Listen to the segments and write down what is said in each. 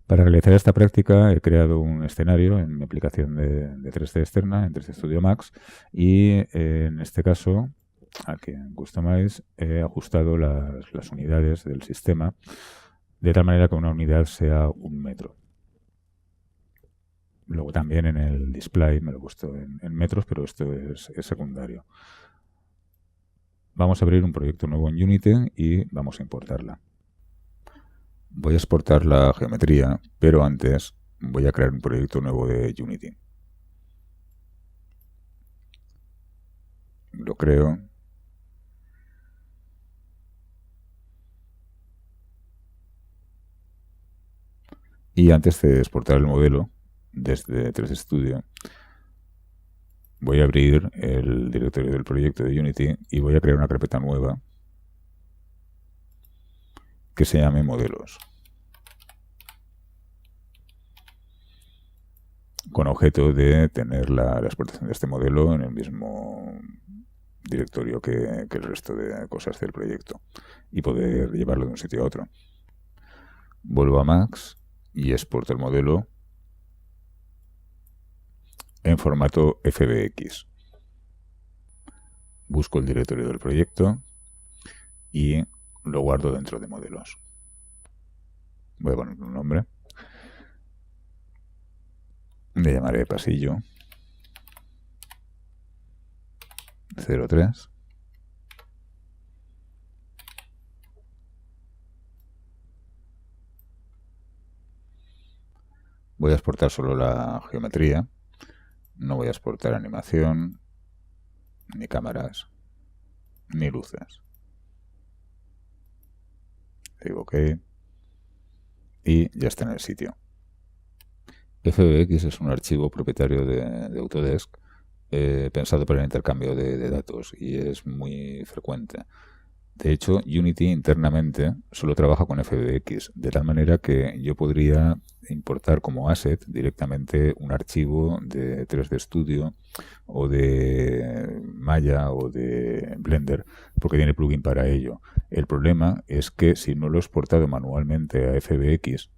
Para realizar esta práctica he creado un escenario en mi aplicación de 3D externa, en 3D Studio Max, y en este caso, aquí en Customize, he ajustado las unidades del sistema de tal manera que una unidad sea 1 metro. Luego también en el display me lo he puesto en metros, pero esto es secundario. Vamos a abrir un proyecto nuevo en Unity y vamos a importarla. Voy a exportar la geometría, pero antes voy a crear un proyecto nuevo de Unity. Lo creo. Y antes de exportar el modelo desde 3D Studio, voy a abrir el directorio del proyecto de Unity y voy a crear una carpeta nueva que se llame modelos, con objeto de tener la exportación de este modelo en el mismo directorio que el resto de cosas del proyecto y poder llevarlo de un sitio a otro. Vuelvo a Max y exporto el modelo en formato FBX. Busco el directorio del proyecto y lo guardo dentro de modelos. Voy a poner un nombre. Le llamaré pasillo 03. Voy a exportar solo la geometría. No voy a exportar animación, ni cámaras, ni luces. Digo OK. Y ya está en el sitio. FBX es un archivo propietario de Autodesk pensado para el intercambio de datos y es muy frecuente. De hecho, Unity internamente solo trabaja con FBX, de tal manera que yo podría importar como asset directamente un archivo de 3D Studio o de Maya o de Blender, porque tiene plugin para ello. El problema es que si no lo he exportado manualmente a FBX,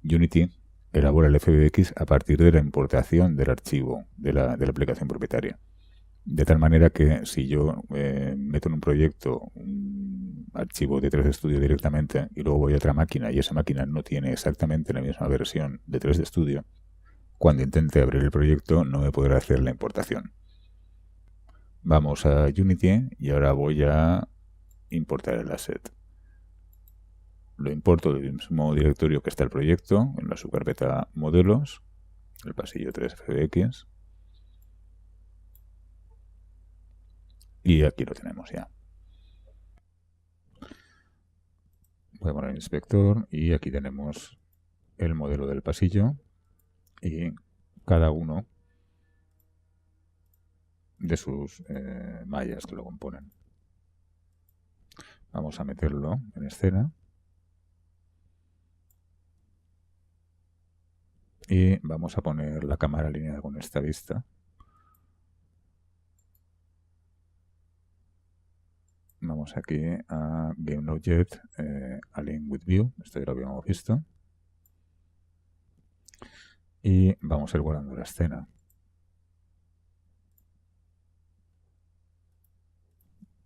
Unity elabora el FBX a partir de la importación del archivo de la aplicación propietaria. De tal manera que si yo meto en un proyecto un archivo de 3D Studio directamente y luego voy a otra máquina y esa máquina no tiene exactamente la misma versión de 3D Studio, cuando intente abrir el proyecto no me podrá hacer la importación. Vamos a Unity y ahora voy a importar el asset. Lo importo del mismo directorio que está el proyecto, en la subcarpeta modelos, el pasillo 3FBX. Y aquí lo tenemos ya. Voy a poner el inspector y aquí tenemos el modelo del pasillo y cada uno de sus mallas que lo componen. Vamos a meterlo en escena y vamos a poner la cámara alineada con esta vista. Vamos aquí a Game Object, Align with View, esto ya lo habíamos visto. Y vamos a ir guardando la escena.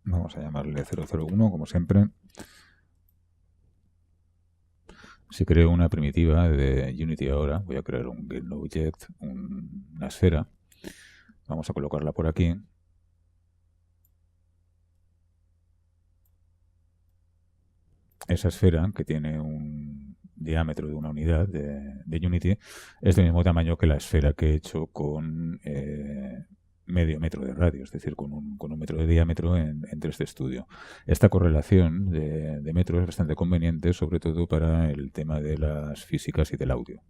Vamos a llamarle 001, como siempre. Si creo una primitiva de Unity ahora, voy a crear un GameObject, una esfera. Vamos a colocarla por aquí. Esa esfera, que tiene un diámetro de una unidad de Unity, es del mismo tamaño que la esfera que he hecho con medio metro de radio, es decir, con un metro de diámetro en 3D Studio. Esta correlación de metro es bastante conveniente, sobre todo para el tema de las físicas y del audio.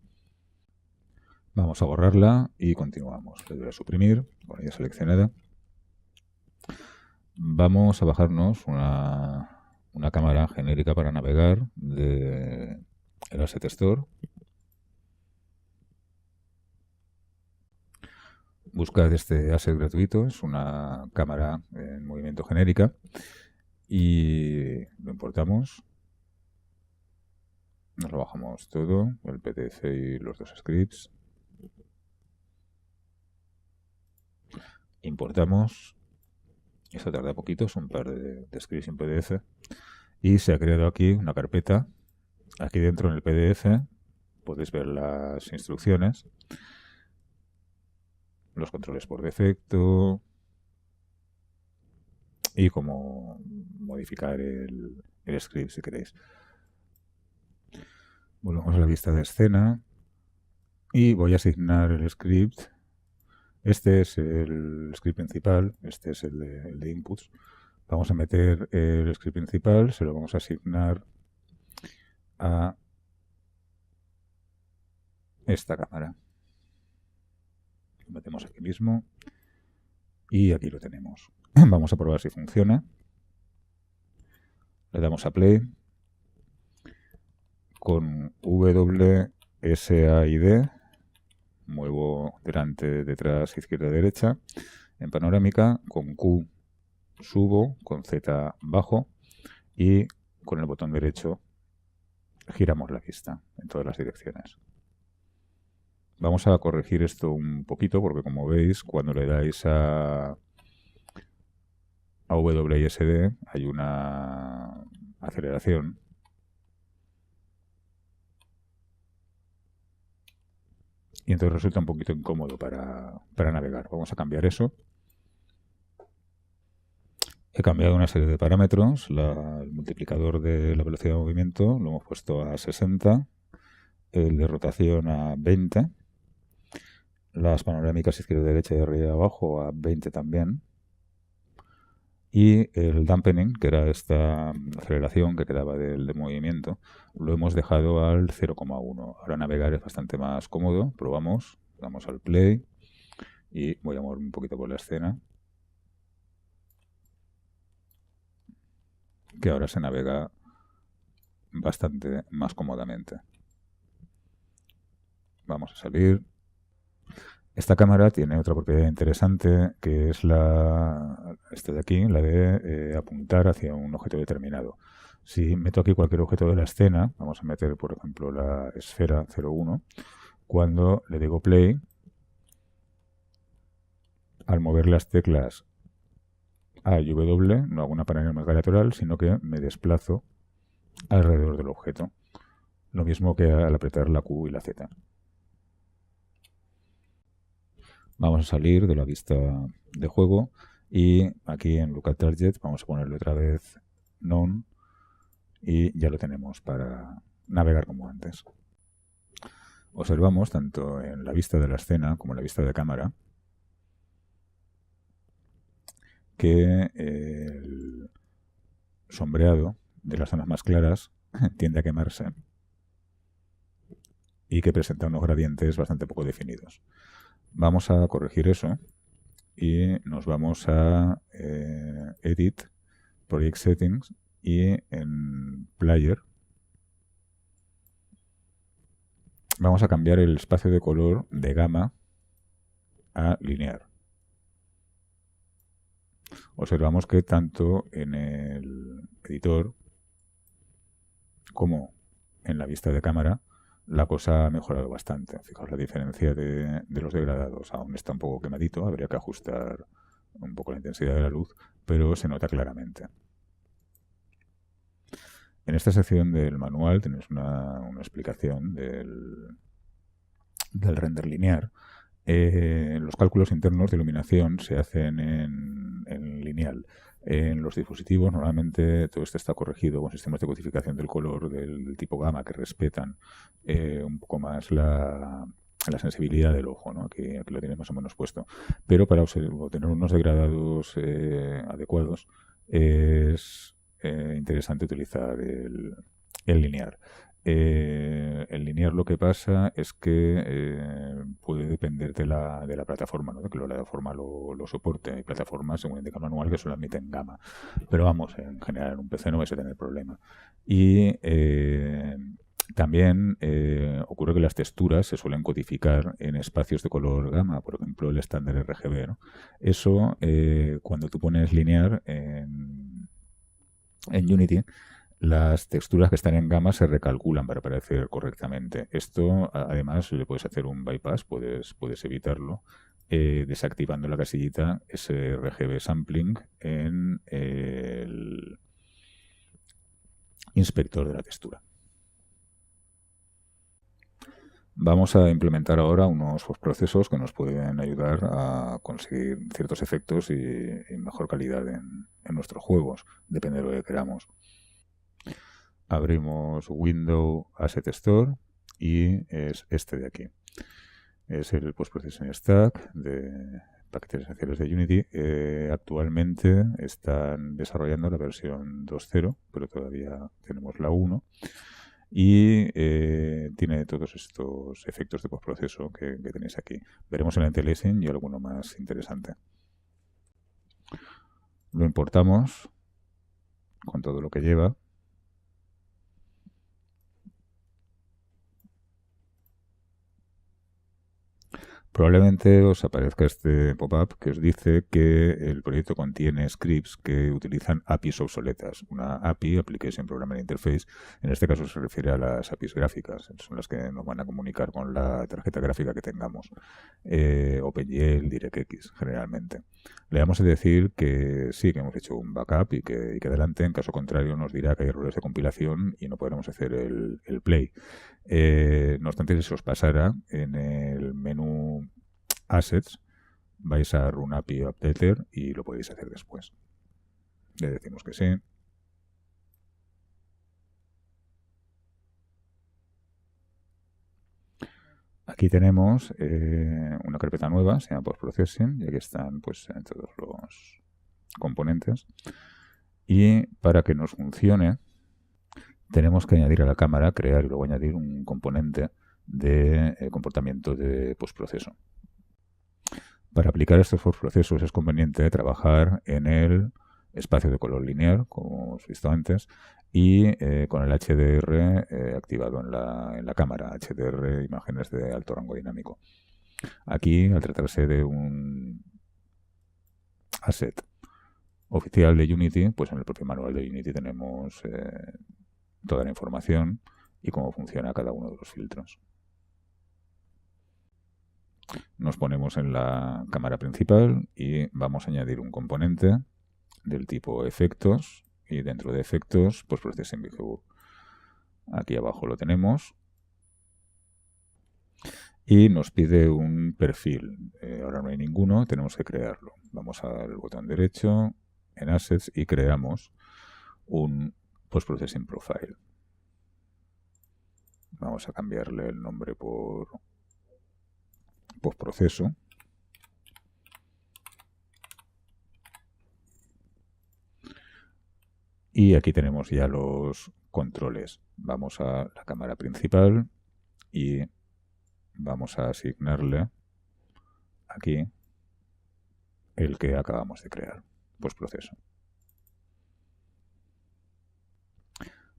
Vamos a borrarla y continuamos. Le doy a suprimir, con ella seleccionada. Vamos a bajarnos una cámara genérica para navegar de el Asset Store. Buscad este asset gratuito, es una cámara en movimiento genérica y lo importamos. Nos lo bajamos todo, el PDF y los dos scripts. Importamos. Esto tarda poquito, es un par de scripts en PDF. Y se ha creado aquí una carpeta. Aquí dentro en el PDF podéis ver las instrucciones, los controles por defecto y cómo modificar el script si queréis. Volvemos a la vista de escena y voy a asignar el script. Este es el script principal, este es el de inputs. Vamos a meter el script principal, se lo vamos a asignar a esta cámara. Lo metemos aquí mismo y aquí lo tenemos. Vamos a probar si funciona. Le damos a play. Con WSAID muevo delante, detrás, izquierda, derecha. En panorámica, con Q subo, con Z bajo y con el botón derecho giramos la vista en todas las direcciones. Vamos a corregir esto un poquito porque, como veis, cuando le dais a WSD hay una aceleración. Y entonces resulta un poquito incómodo para navegar. Vamos a cambiar eso. He cambiado una serie de parámetros. El multiplicador de la velocidad de movimiento lo hemos puesto a 60. El de rotación a 20. Las panorámicas izquierda, derecha y arriba y abajo a 20 también. Y el dampening, que era esta aceleración que quedaba del movimiento, lo hemos dejado al 0,1. Ahora navegar es bastante más cómodo. Probamos, damos al play y voy a mover un poquito por la escena, que ahora se navega bastante más cómodamente. Vamos a salir. Esta cámara tiene otra propiedad interesante, que es esta de aquí, la de apuntar hacia un objeto determinado. Si meto aquí cualquier objeto de la escena, vamos a meter, por ejemplo, la esfera 01, cuando le digo play, al mover las teclas A y W, no hago una panorámica lateral, sino que me desplazo alrededor del objeto. Lo mismo que al apretar la Q y la Z. Vamos a salir de la vista de juego y aquí en Look at Target vamos a ponerle otra vez None y ya lo tenemos para navegar como antes. Observamos tanto en la vista de la escena como en la vista de cámara que el sombreado de las zonas más claras tiende a quemarse y que presenta unos gradientes bastante poco definidos. Vamos a corregir eso y nos vamos a Edit, Project Settings y en Player vamos a cambiar el espacio de color de gama a linear. Observamos que tanto en el editor como en la vista de cámara la cosa ha mejorado bastante. Fijaos la diferencia de los degradados. Aún está un poco quemadito, habría que ajustar un poco la intensidad de la luz, pero se nota claramente. En esta sección del manual tenéis una explicación del render lineal. Los cálculos internos de iluminación se hacen en lineal. En los dispositivos normalmente todo esto está corregido con sistemas de codificación del color del tipo gamma que respetan un poco más la sensibilidad del ojo, ¿no? Aquí lo tienes más o menos puesto. Pero para obtener unos degradados adecuados es interesante utilizar el linear. El linear lo que pasa es que puede depender de la plataforma, ¿no? De que la plataforma lo soporte. Hay plataformas, según indica el manual, que solo admiten gamma. Pero vamos, en general en un PC no vais a tener problema. Y también ocurre que las texturas se suelen codificar en espacios de color gamma, por ejemplo el estándar RGB, ¿no? Eso, cuando tú pones linear en Unity, Las texturas que están en gama se recalculan para aparecer correctamente. Esto, además, le puedes hacer un bypass, puedes evitarlo, desactivando la casillita sRGB Sampling en el inspector de la textura. Vamos a implementar ahora unos procesos que nos pueden ayudar a conseguir ciertos efectos y mejor calidad en nuestros juegos, depende de lo que queramos. Abrimos Window Asset Store y es este de aquí. Es el Post-Processing Stack de paquetes esenciales de Unity. Actualmente están desarrollando la versión 2.0, pero todavía tenemos la 1. Y tiene todos estos efectos de postproceso que tenéis aquí. Veremos el anti-aliasing y alguno más interesante. Lo importamos con todo lo que lleva. Probablemente os aparezca este pop-up que os dice que el proyecto contiene scripts que utilizan APIs obsoletas. Una API, Application Programming Interface, en este caso se refiere a las APIs gráficas, son las que nos van a comunicar con la tarjeta gráfica que tengamos. OpenGL, DirectX, generalmente. Le vamos a decir que sí, que hemos hecho un backup y que adelante, en caso contrario nos dirá que hay errores de compilación y no podremos hacer el play. No obstante, si os pasara en el menú Assets, vais a Run API Updater y lo podéis hacer después. Le decimos que sí. Aquí tenemos una carpeta nueva, se llama Post Processing, y aquí están pues todos los componentes. Y para que nos funcione, tenemos que añadir a la cámara, crear y luego añadir un componente de comportamiento de postproceso. Para aplicar estos postprocesos es conveniente trabajar en el espacio de color lineal, como hemos visto antes, y con el HDR activado en la cámara, HDR imágenes de alto rango dinámico. Aquí, al tratarse de un asset oficial de Unity, pues en el propio manual de Unity tenemos toda la información y cómo funciona cada uno de los filtros. Nos ponemos en la cámara principal y vamos a añadir un componente del tipo efectos y dentro de efectos pues Processing Behavior. Aquí abajo lo tenemos y nos pide un perfil. Ahora no hay ninguno, tenemos que crearlo. Vamos al botón derecho en Assets y creamos un Post Processing Profile. Vamos a cambiarle el nombre por postproceso. Y aquí tenemos ya los controles. Vamos a la cámara principal y vamos a asignarle aquí el que acabamos de crear, postproceso.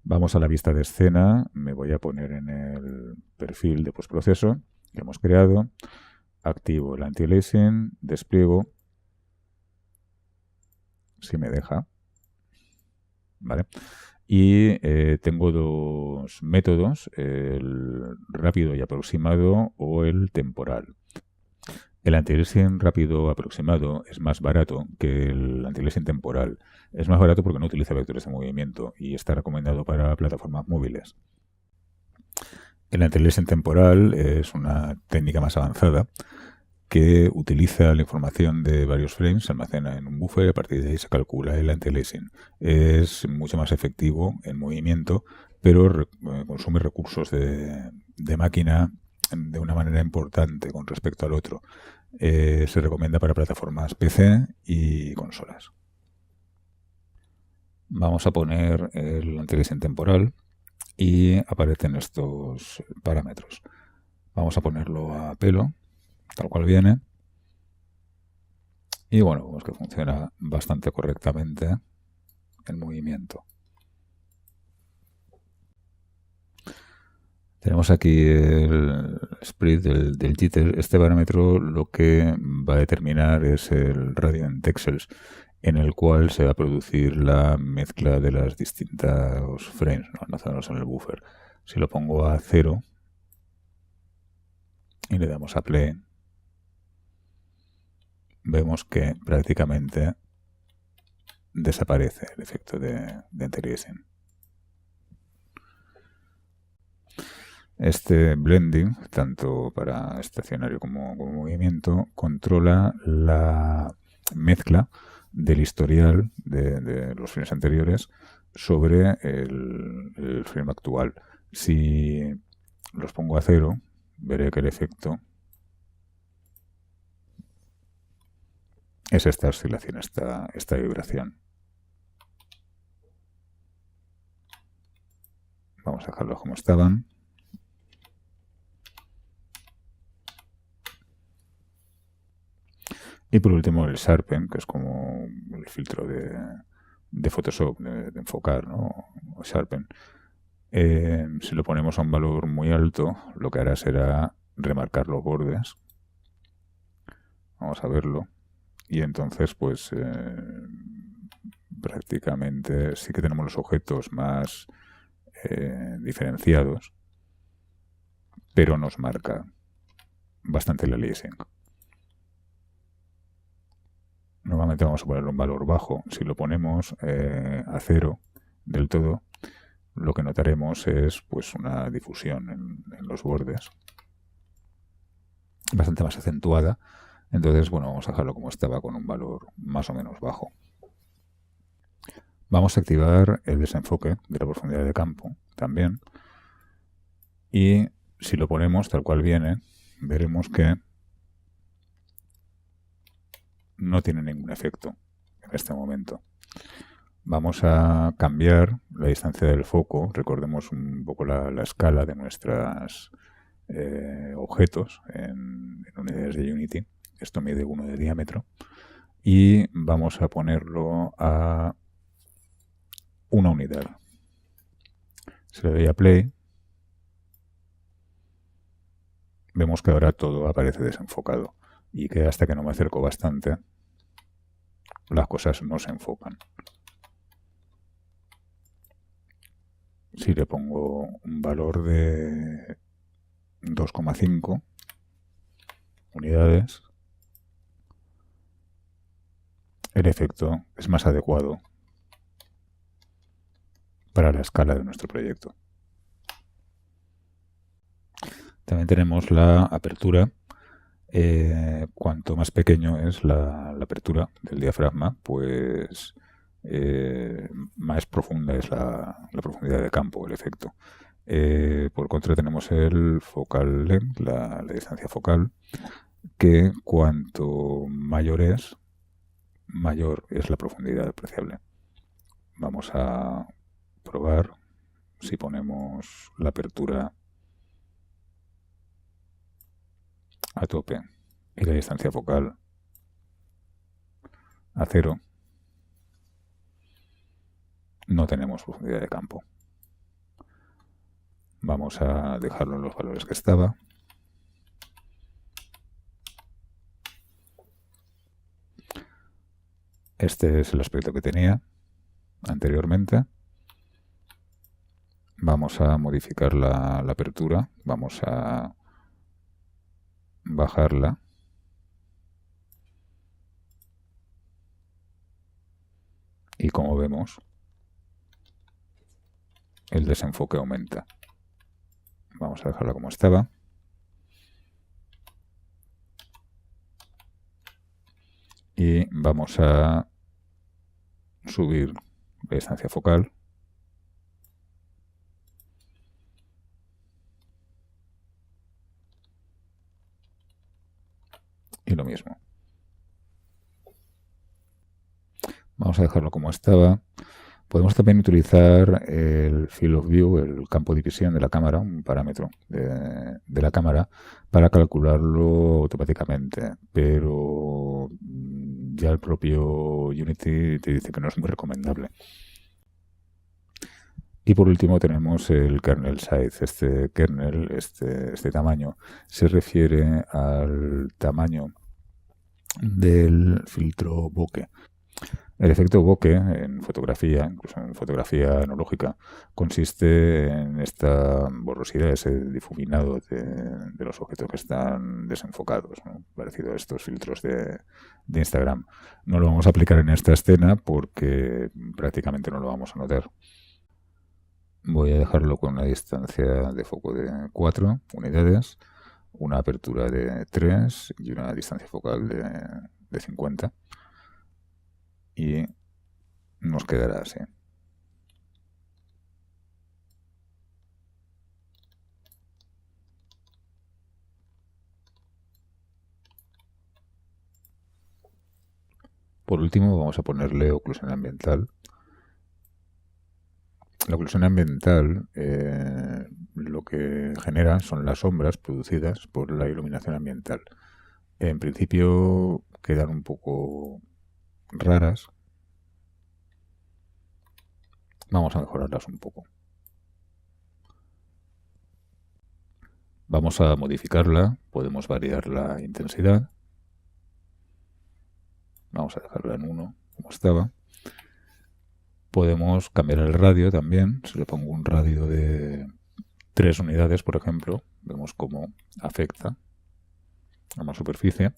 Vamos a la vista de escena, me voy a poner en el perfil de postproceso que hemos creado, activo el anti-aliasing, despliego, si me deja, ¿vale? Y tengo dos métodos, el rápido y aproximado o el temporal. El anti-aliasing rápido aproximado es más barato que el anti-aliasing temporal. Es más barato porque no utiliza vectores de movimiento y está recomendado para plataformas móviles. El anti-aliasing temporal es una técnica más avanzada que utiliza la información de varios frames, se almacena en un buffer y a partir de ahí se calcula el anti-aliasing. Es mucho más efectivo en movimiento, pero consume recursos de máquina de una manera importante con respecto al otro. Se recomienda para plataformas PC y consolas. Vamos a poner el anti-aliasing temporal y aparecen estos parámetros. Vamos a ponerlo a pelo, tal cual viene. Y bueno, vemos que funciona bastante correctamente el movimiento. Tenemos aquí el split del jitter. Este parámetro lo que va a determinar es el radio en texels en el cual se va a producir la mezcla de las distintos frames, ¿no?, almacenados en el buffer. Si lo pongo a 0 y le damos a play, vemos que prácticamente desaparece el efecto de anti-aliasing. Este blending, tanto para estacionario como movimiento, controla la mezcla del historial de los frames anteriores sobre el frame actual. Si los pongo a 0, veré que el efecto es esta oscilación, esta vibración. Vamos a dejarlos como estaban. Y por último el Sharpen, que es como el filtro de Photoshop, de enfocar, ¿no?, o Sharpen. Si lo ponemos a un valor muy alto, lo que hará será remarcar los bordes. Vamos a verlo. Y entonces, pues, prácticamente sí que tenemos los objetos más diferenciados, pero nos marca bastante el aliasing. Normalmente vamos a ponerle un valor bajo. Si lo ponemos a 0 del todo, lo que notaremos es, pues, una difusión en los bordes bastante más acentuada. Entonces, bueno, vamos a dejarlo como estaba, con un valor más o menos bajo. Vamos a activar el desenfoque de la profundidad de campo también. Y si lo ponemos tal cual viene, veremos que no tiene ningún efecto en este momento. Vamos a cambiar la distancia del foco. Recordemos un poco la escala de nuestros objetos en unidades de Unity. Esto mide 1 de diámetro. Y vamos a ponerlo a 1 unidad. Si le doy a play, vemos que ahora todo aparece desenfocado y que hasta que no me acerco bastante, las cosas no se enfocan. Si le pongo un valor de 2,5 unidades, el efecto es más adecuado para la escala de nuestro proyecto. También tenemos la apertura. Cuanto más pequeño es la apertura del diafragma, pues más profunda es la profundidad de campo, el efecto. Por contra tenemos el focal length, la distancia focal, que cuanto mayor es la profundidad apreciable. Vamos a probar si ponemos la apertura a tope y la distancia focal a 0, no tenemos profundidad de campo. Vamos a dejarlo en los valores que estaba. Este es el aspecto que tenía anteriormente. Vamos a modificar la apertura. Vamos a bajarla. Y como vemos, el desenfoque aumenta. Vamos a dejarla como estaba. Y vamos a subir la distancia focal. Y lo mismo. Vamos a dejarlo como estaba. Podemos también utilizar el Field of View, el campo de visión de la cámara, un parámetro de la cámara, para calcularlo automáticamente. Pero ya el propio Unity te dice que no es muy recomendable. Y por último tenemos el kernel size. Este kernel, este tamaño, se refiere al tamaño del filtro bokeh. El efecto bokeh en fotografía, incluso en fotografía analógica, consiste en esta borrosidad, ese difuminado de los objetos que están desenfocados, ¿no? Parecido a estos filtros de Instagram. No lo vamos a aplicar en esta escena porque prácticamente no lo vamos a notar. Voy a dejarlo con una distancia de foco de 4 unidades, una apertura de 3 y una distancia focal de 50. Y nos quedará así. Por último, vamos a ponerle oclusión ambiental. La oclusión ambiental lo que genera son las sombras producidas por la iluminación ambiental. En principio quedan un poco raras. Vamos a mejorarlas un poco. Vamos a modificarla. Podemos variar la intensidad. Vamos a dejarla en 1 como estaba. Podemos cambiar el radio también. Si le pongo un radio de 3 unidades, por ejemplo, vemos cómo afecta a una superficie.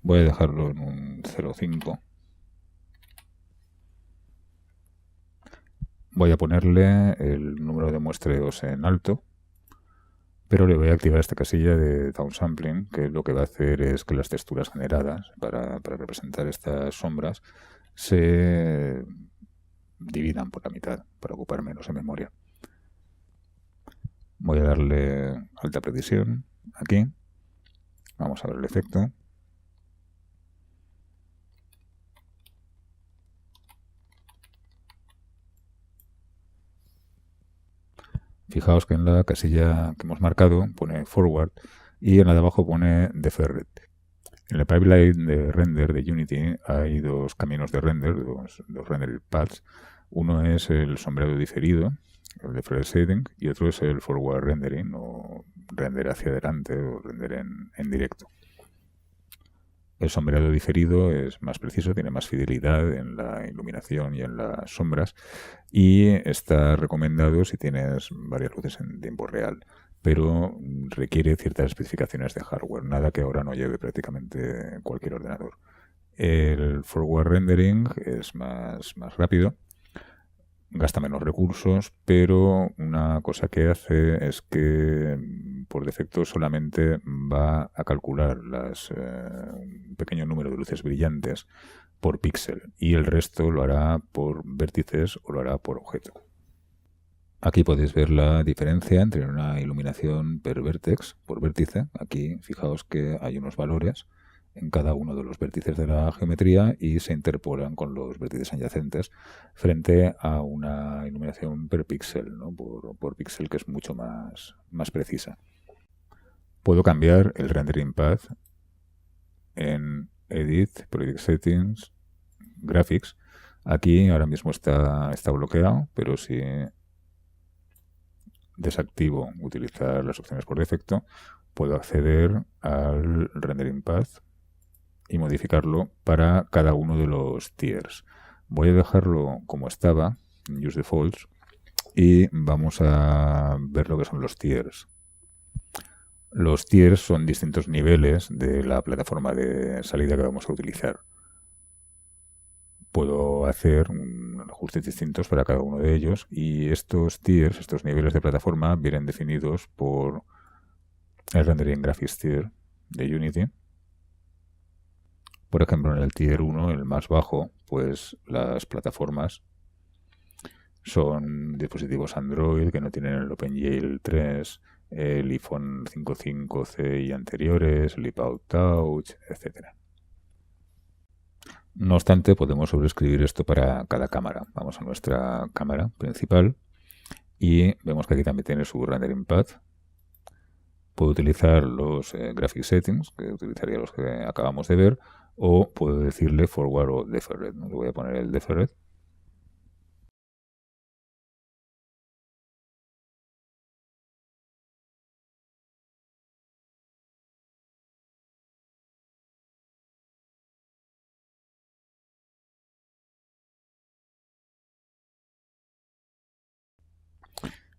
Voy a dejarlo en un 0,5. Voy a ponerle el número de muestreos en alto, pero le voy a activar esta casilla de downsampling, que lo que va a hacer es que las texturas generadas para representar estas sombras se dividan por la mitad para ocupar menos en memoria. Voy a darle alta precisión aquí. Vamos a ver el efecto. Fijaos que en la casilla que hemos marcado pone forward y en la de abajo pone deferred. En la pipeline de render de Unity hay dos caminos de render, dos render paths. Uno es el sombreado diferido, el deferred shading, y otro es el forward rendering o render hacia adelante o render en directo. El sombreado diferido es más preciso, tiene más fidelidad en la iluminación y en las sombras y está recomendado si tienes varias luces en tiempo real, pero requiere ciertas especificaciones de hardware, nada que ahora no lleve prácticamente cualquier ordenador. El forward rendering es más rápido, gasta menos recursos, pero una cosa que hace es que por defecto solamente va a calcular un pequeño número de luces brillantes por píxel y el resto lo hará por vértices o lo hará por objeto. Aquí podéis ver la diferencia entre una iluminación per vértex, por vértice. Aquí fijaos que hay unos valores en cada uno de los vértices de la geometría y se interpolan con los vértices adyacentes frente a una iluminación per píxel, ¿no? por píxel, que es mucho más precisa. Puedo cambiar el rendering path en Edit, Project Settings, Graphics. Aquí ahora mismo está bloqueado, pero si desactivo utilizar las opciones por defecto, puedo acceder al rendering path y modificarlo para cada uno de los tiers. Voy a dejarlo como estaba, en Use Defaults, y vamos a ver lo que son los tiers. Los tiers son distintos niveles de la plataforma de salida que vamos a utilizar. Puedo hacer ajustes distintos para cada uno de ellos y estos tiers, estos niveles de plataforma, vienen definidos por el Rendering Graphics Tier de Unity. Por ejemplo, en el Tier 1, el más bajo, pues las plataformas son dispositivos Android que no tienen el OpenGL 3, el iPhone 5.5C y anteriores, el iPod Touch, etc. No obstante, podemos sobreescribir esto para cada cámara. Vamos a nuestra cámara principal y vemos que aquí también tiene su rendering path. Puedo utilizar los graphic settings, que utilizaría los que acabamos de ver, o puedo decirle forward o deferred. Le voy a poner el deferred.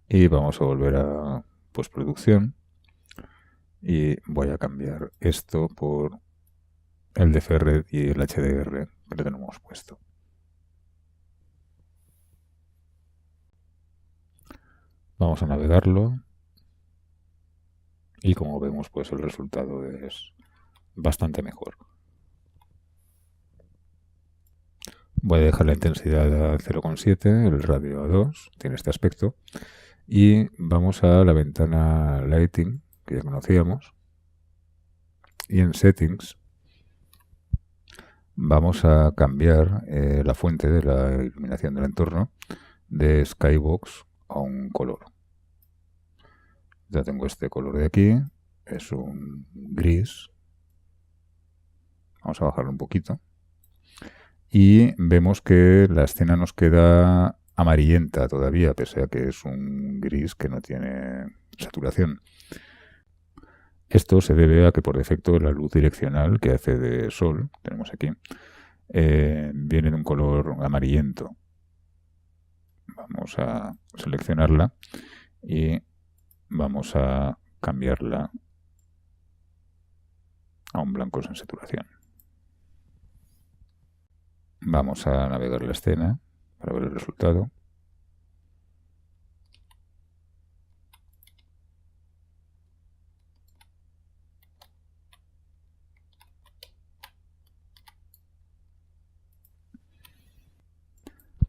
Y vamos a volver a postproducción. Y voy a cambiar esto por el DFR y el HDR que le tenemos puesto. Vamos a navegarlo. Y como vemos, pues el resultado es bastante mejor. Voy a dejar la intensidad a 0,7, el radio a 2, tiene este aspecto. Y vamos a la ventana Lighting, que ya conocíamos. Y en Settings vamos a cambiar la fuente de la iluminación del entorno de Skybox a un color. Ya tengo este color de aquí, es un gris. Vamos a bajarlo un poquito. Y vemos que la escena nos queda amarillenta todavía, pese a que es un gris que no tiene saturación. Esto se debe a que por defecto la luz direccional que hace de sol, tenemos aquí, viene de un color amarillento. Vamos a seleccionarla y vamos a cambiarla a un blanco sin saturación. Vamos a navegar la escena para ver el resultado.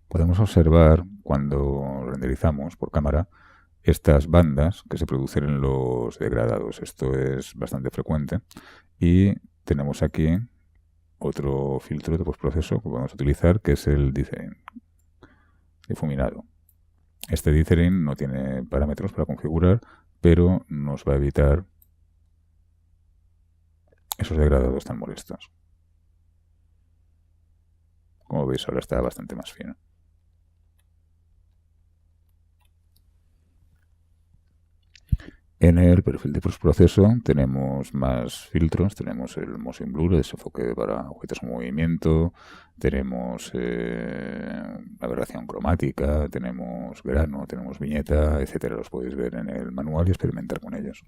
Podemos observar cuando renderizamos por cámara estas bandas que se producen en los degradados. Esto es bastante frecuente y tenemos aquí otro filtro de postproceso que podemos utilizar, que es el dithering difuminado. Este dithering no tiene parámetros para configurar, pero nos va a evitar esos degradados tan molestos. Como veis, ahora está bastante más fino. En el perfil de postproceso tenemos más filtros, tenemos el Motion Blur, el desenfoque para objetos en movimiento, tenemos aberración cromática, tenemos grano, tenemos viñeta, etcétera. Los podéis ver en el manual y experimentar con ellos.